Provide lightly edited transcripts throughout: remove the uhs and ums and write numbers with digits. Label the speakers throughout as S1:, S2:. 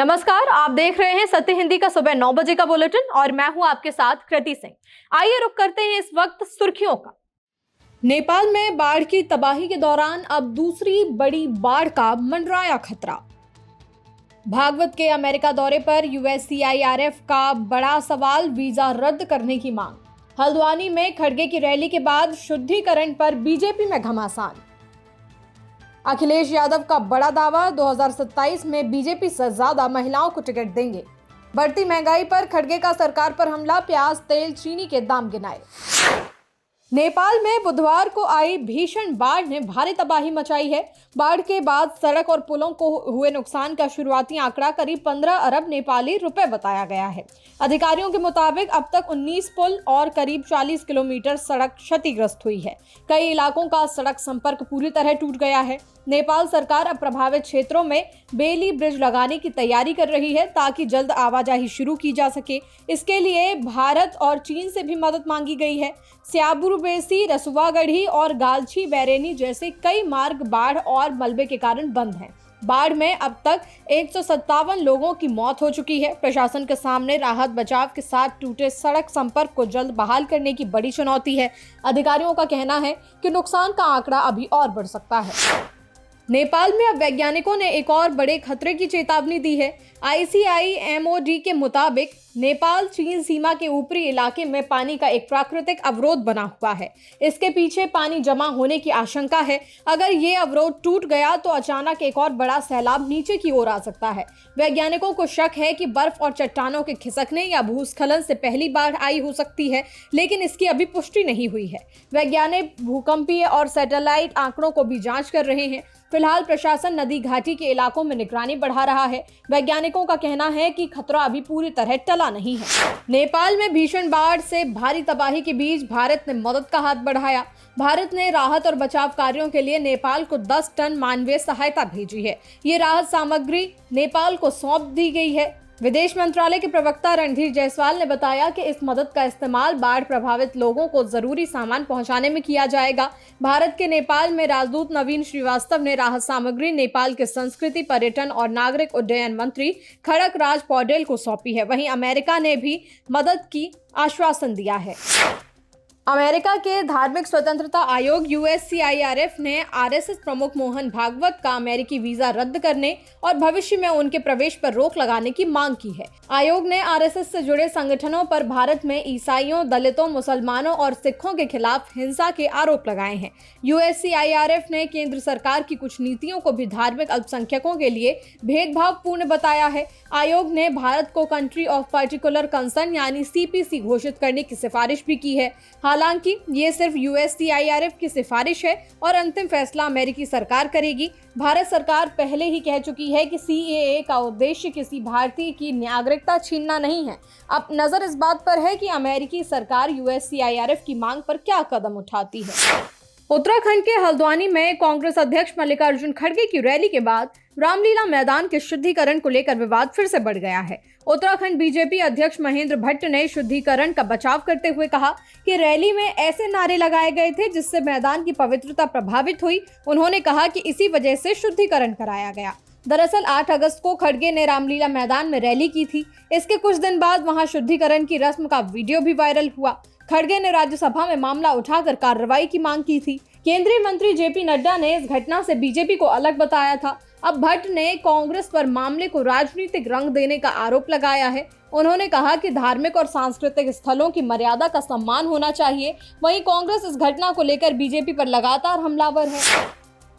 S1: नमस्कार, आप देख रहे हैं सत्य हिंदी का सुबह 9 बजे का बुलेटिन और मैं हूं आपके साथ कृति सिंह। आइए रुक करते हैं इस वक्त सुर्खियों का। नेपाल में बाढ़ की तबाही के दौरान अब दूसरी बड़ी बाढ़ का मंडराया खतरा। भागवत के अमेरिका दौरे पर USCIRF का बड़ा सवाल, वीजा रद्द करने की मांग। हल्द्वानी में खड़गे की रैली के बाद शुद्धिकरण पर बीजेपी में घमासान। अखिलेश यादव का बड़ा दावा, 2027 में बीजेपी से ज्यादा महिलाओं को टिकट देंगे। बढ़ती महंगाई पर खड़गे का सरकार पर हमला, प्याज, तेल, चीनी के दाम गिनाए। नेपाल में बुधवार को आई भीषण बाढ़ ने भारी तबाही मचाई है। बाढ़ के बाद सड़क और पुलों को हुए नुकसान का शुरुआती आंकड़ा करीब 15 अरब नेपाली रुपए बताया गया है। अधिकारियों के मुताबिक अब तक 19 पुल और करीब 40 किलोमीटर सड़क क्षतिग्रस्त हुई है। कई इलाकों का सड़क संपर्क पूरी तरह टूट गया है। नेपाल सरकार अब प्रभावित क्षेत्रों में बेली ब्रिज लगाने की तैयारी कर रही है ताकि जल्द आवाजाही शुरू की जा सके। इसके लिए भारत और चीन से भी मदद मांगी गई है। स्याबुरबेसी, रसुवागढ़ी और गालछी बैरेनी जैसे कई मार्ग बाढ़ और मलबे के कारण बंद हैं। बाढ़ में अब तक 157 लोगों की मौत हो चुकी है। प्रशासन के सामने राहत बचाव के साथ टूटे सड़क संपर्क को जल्द बहाल करने की बड़ी चुनौती है। अधिकारियों का कहना है कि नुकसान का आंकड़ा अभी और बढ़ सकता है। नेपाल में अब वैज्ञानिकों ने एक और बड़े खतरे की चेतावनी दी है। ICIMOD के मुताबिक नेपाल चीन सीमा के ऊपरी इलाके में पानी का एक प्राकृतिक अवरोध बना हुआ है। इसके पीछे पानी जमा होने की आशंका है। अगर ये अवरोध टूट गया तो अचानक एक और बड़ा सैलाब नीचे की ओर आ सकता है। वैज्ञानिकों को शक है कि बर्फ और चट्टानों के खिसकने या भूस्खलन से पहली बाढ़ आई हो सकती है, लेकिन इसकी अभी पुष्टि नहीं हुई है। वैज्ञानिक भूकंपीय और सैटेलाइट आंकड़ों को भी जांच कर रहे हैं। फिलहाल प्रशासन नदी घाटी के इलाकों में निगरानी बढ़ा रहा है। वैज्ञानिकों का कहना है कि खतरा अभी पूरी तरह टला नहीं है। नेपाल में भीषण बाढ़ से भारी तबाही के बीच भारत ने मदद का हाथ बढ़ाया। भारत ने राहत और बचाव कार्यों के लिए नेपाल को 10 टन मानवीय सहायता भेजी है। ये राहत सामग्री नेपाल को सौंप दी गई है। विदेश मंत्रालय के प्रवक्ता रणधीर जायसवाल ने बताया कि इस मदद का इस्तेमाल बाढ़ प्रभावित लोगों को जरूरी सामान पहुंचाने में किया जाएगा। भारत के नेपाल में राजदूत नवीन श्रीवास्तव ने राहत सामग्री नेपाल के संस्कृति, पर्यटन और नागरिक उड्डयन मंत्री खड़क राज पौडेल को सौंपी है। वहीं अमेरिका ने भी मदद की आश्वासन दिया है। अमेरिका के धार्मिक स्वतंत्रता आयोग USCIRF ने RSS प्रमुख मोहन भागवत का अमेरिकी वीजा रद्द करने और भविष्य में उनके प्रवेश पर रोक लगाने की मांग की है। आयोग ने RSS से जुड़े संगठनों पर भारत में ईसाइयों, दलितों, मुसलमानों और सिखों के खिलाफ हिंसा के आरोप लगाए हैं। USCIRF ने केंद्र सरकार की कुछ नीतियों को भी धार्मिक अल्पसंख्यकों के लिए भेदभावपूर्ण बताया है। आयोग ने भारत को कंट्री ऑफ पर्टिकुलर कंसर्न यानी CPC घोषित करने की सिफारिश भी की है। हालांकि ये सिर्फ USCIRF की सिफारिश है और अंतिम फैसला अमेरिकी सरकार करेगी। भारत सरकार पहले ही कह चुकी है कि CAA का उद्देश्य किसी भारतीय की नागरिकता छीनना नहीं है। अब नजर इस बात पर है कि अमेरिकी सरकार USCIRF की मांग पर क्या कदम उठाती है। उत्तराखंड के हल्द्वानी में कांग्रेस अध्यक्ष मल्लिकार्जुन खड़गे की रैली के बाद रामलीला मैदान के शुद्धिकरण को लेकर विवाद फिर से बढ़ गया है। उत्तराखंड बीजेपी अध्यक्ष महेंद्र भट्ट ने शुद्धिकरण का बचाव करते हुए कहा कि रैली में ऐसे नारे लगाए गए थे जिससे मैदान की पवित्रता प्रभावित हुई। उन्होंने कहा कि इसी वजह से शुद्धिकरण कराया गया। दरअसल 8 अगस्त को खड़गे ने रामलीला मैदान में रैली की थी। इसके कुछ दिन बाद वहां शुद्धिकरण की रस्म का वीडियो भी वायरल हुआ। खड़गे ने राज्यसभा में मामला उठाकर कार्रवाई की मांग की थी। केंद्रीय मंत्री JP नड्डा ने इस घटना से बीजेपी को अलग बताया था। अब भट्ट ने कांग्रेस पर मामले को राजनीतिक रंग देने का आरोप लगाया है। उन्होंने कहा कि धार्मिक और सांस्कृतिक स्थलों की मर्यादा का सम्मान होना चाहिए। वहीं कांग्रेस इस घटना को लेकर बीजेपी पर लगातार हमलावर है।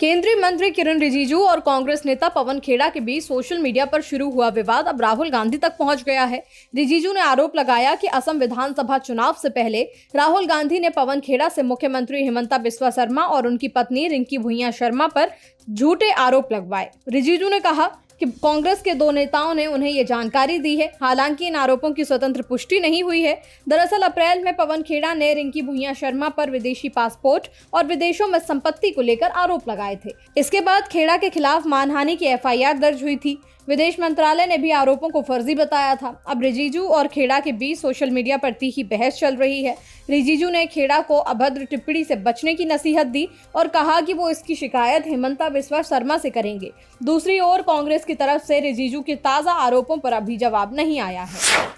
S1: केंद्रीय मंत्री किरण रिजिजू और कांग्रेस नेता पवन खेड़ा के बीच सोशल मीडिया पर शुरू हुआ विवाद अब राहुल गांधी तक पहुंच गया है। रिजिजू ने आरोप लगाया कि असम विधानसभा चुनाव से पहले राहुल गांधी ने पवन खेड़ा से मुख्यमंत्री हिमंता बिस्वा शर्मा और उनकी पत्नी रिंकी भुइयां शर्मा पर झूठे आरोप लगवाए। रिजिजू ने कहा कि कांग्रेस के 2 नेताओं ने उन्हें ये जानकारी दी है। हालांकि इन आरोपों की स्वतंत्र पुष्टि नहीं हुई है। दरअसल अप्रैल में पवन खेड़ा ने रिंकी भुइयां शर्मा पर विदेशी पासपोर्ट और विदेशों में संपत्ति को लेकर आरोप लगाए थे। इसके बाद खेड़ा के खिलाफ मानहानि की FIR दर्ज हुई थी। विदेश मंत्रालय ने भी आरोपों को फर्जी बताया था। अब रिजिजू और खेड़ा के बीच सोशल मीडिया पर तीखी बहस चल रही है। रिजिजू ने खेड़ा को अभद्र टिप्पणी से बचने की नसीहत दी और कहा कि वो इसकी शिकायत हिमंता बिस्वा शर्मा से करेंगे। दूसरी ओर कांग्रेस की तरफ से रिजिजू के ताजा आरोपों पर अभी जवाब नहीं आया है।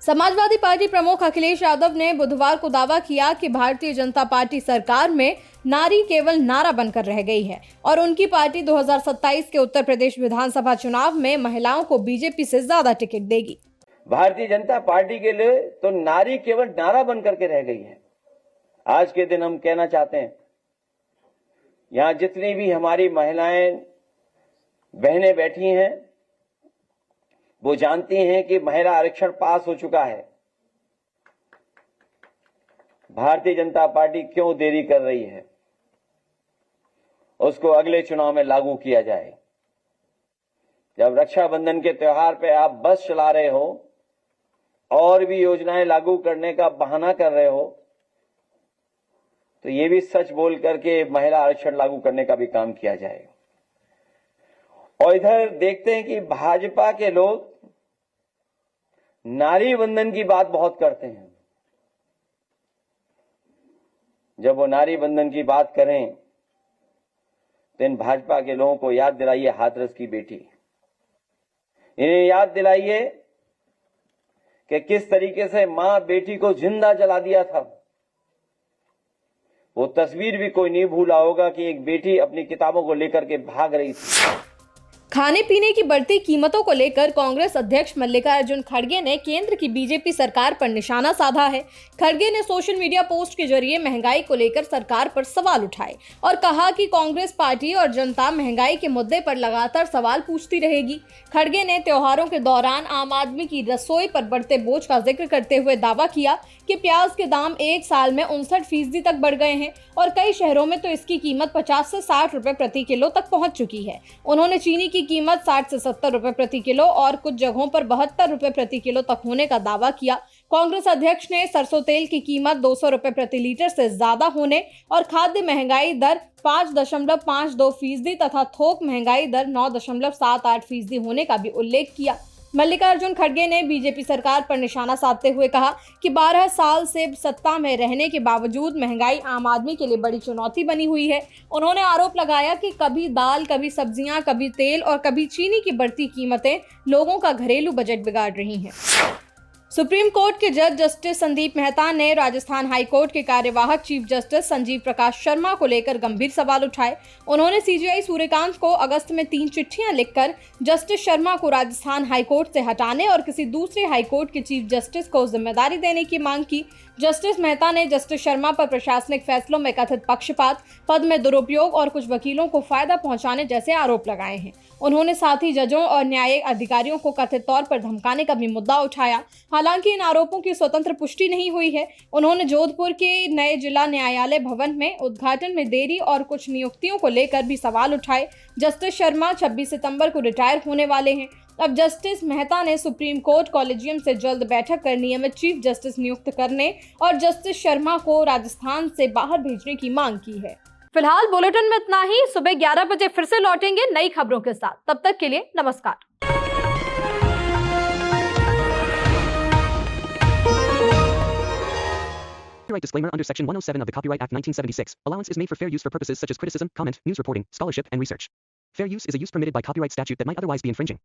S1: समाजवादी पार्टी प्रमुख अखिलेश यादव ने बुधवार को दावा किया कि भारतीय जनता पार्टी सरकार में नारी केवल नारा बनकर रह गई है और उनकी पार्टी 2027 के उत्तर प्रदेश विधानसभा चुनाव में महिलाओं को बीजेपी से ज्यादा टिकट देगी।
S2: भारतीय जनता पार्टी के लिए तो नारी केवल नारा बनकर के रह गई है। आज के दिन हम कहना चाहते हैं, यहां जितनी भी हमारी महिलाएं बहनें बैठी हैं वो जानती हैं कि महिला आरक्षण पास हो चुका है। भारतीय जनता पार्टी क्यों देरी कर रही है? उसको अगले चुनाव में लागू किया जाए। जब रक्षाबंधन के त्योहार पे आप बस चला रहे हो और भी योजनाएं लागू करने का बहाना कर रहे हो, तो ये भी सच बोल करके महिला आरक्षण लागू करने का भी काम किया जाए। और इधर देखते हैं कि भाजपा के लोग नारी बंधन की बात बहुत करते हैं। जब वो नारी बंधन की बात करें तो इन भाजपा के लोगों को याद दिलाइए हाथरस की बेटी। इन्हें याद दिलाइए कि किस तरीके से मां बेटी को जिंदा जला दिया था। वो तस्वीर भी कोई नहीं भूला होगा कि एक बेटी अपनी किताबों को लेकर के भाग रही थी।
S1: खाने पीने की बढ़ती कीमतों को लेकर कांग्रेस अध्यक्ष मल्लिकार्जुन खड़गे ने केंद्र की बीजेपी सरकार पर निशाना साधा है। खड़गे ने सोशल मीडिया पोस्ट के जरिए महंगाई को लेकर सरकार पर सवाल उठाए और कहा कि कांग्रेस पार्टी और जनता महंगाई के मुद्दे पर लगातार सवाल पूछती रहेगी। खड़गे ने त्योहारों के दौरान आम आदमी की रसोई पर बढ़ते बोझ का जिक्र करते हुए दावा किया कि प्याज के दाम एक साल में 59% तक बढ़ गए हैं और कई शहरों में तो इसकी कीमत 50 से 60 रुपए प्रति किलो तक पहुंच चुकी है। उन्होंने चीनी की कीमत 60 से 70 रुपए प्रति किलो और कुछ जगहों पर 72 रुपए प्रति किलो तक होने का दावा किया। कांग्रेस अध्यक्ष ने सरसों तेल की कीमत 200 रुपए प्रति लीटर से ज्यादा होने और खाद्य महंगाई दर 5.52% तथा थोक महंगाई दर 9.78% होने का भी उल्लेख किया। मल्लिकार्जुन खड़गे ने बीजेपी सरकार पर निशाना साधते हुए कहा कि 12 साल से सत्ता में रहने के बावजूद महंगाई आम आदमी के लिए बड़ी चुनौती बनी हुई है। उन्होंने आरोप लगाया कि कभी दाल, कभी सब्जियां, कभी तेल और कभी चीनी की बढ़ती कीमतें लोगों का घरेलू बजट बिगाड़ रही हैं। सुप्रीम कोर्ट के जज जस्टिस संदीप मेहता ने राजस्थान हाई कोर्ट के कार्यवाहक चीफ जस्टिस संजीव प्रकाश शर्मा को लेकर गंभीर सवाल उठाए। उन्होंने सीजेआई सूर्यकांत को अगस्त में 3 चिट्ठियां लिखकर जस्टिस शर्मा को राजस्थान हाई कोर्ट से हटाने और किसी दूसरे हाई कोर्ट के चीफ जस्टिस को जिम्मेदारी देने की मांग की। जस्टिस मेहता ने जस्टिस शर्मा पर प्रशासनिक फैसलों में कथित पक्षपात, पद में दुरुपयोग और कुछ वकीलों को फायदा पहुंचाने जैसे आरोप लगाए हैं। उन्होंने साथ ही जजों और न्यायिक अधिकारियों को कथित तौर पर धमकाने का भी मुद्दा उठाया। हालांकि इन आरोपों की स्वतंत्र पुष्टि नहीं हुई है। उन्होंने जोधपुर के नए जिला न्यायालय भवन में उद्घाटन में देरी और कुछ नियुक्तियों को लेकर भी सवाल उठाए। जस्टिस शर्मा 26 सितंबर को रिटायर होने वाले हैं। अब जस्टिस मेहता ने सुप्रीम कोर्ट कॉलेजियम से जल्द बैठक कर नियमित चीफ जस्टिस नियुक्त करने और जस्टिस शर्मा को राजस्थान से बाहर भेजने की मांग की है। फिलहाल बुलेटिन में इतना ही। सुबह 11 बजे फिर से लौटेंगे नई खबरों के साथ। तब तक के लिए नमस्कार।
S3: Copyright disclaimer under Section 107 of the Copyright Act 1976. Allowance is made for fair use for purposes such as criticism, comment, news reporting, scholarship, and research. Fair use is a use permitted by copyright statute that might otherwise be infringing.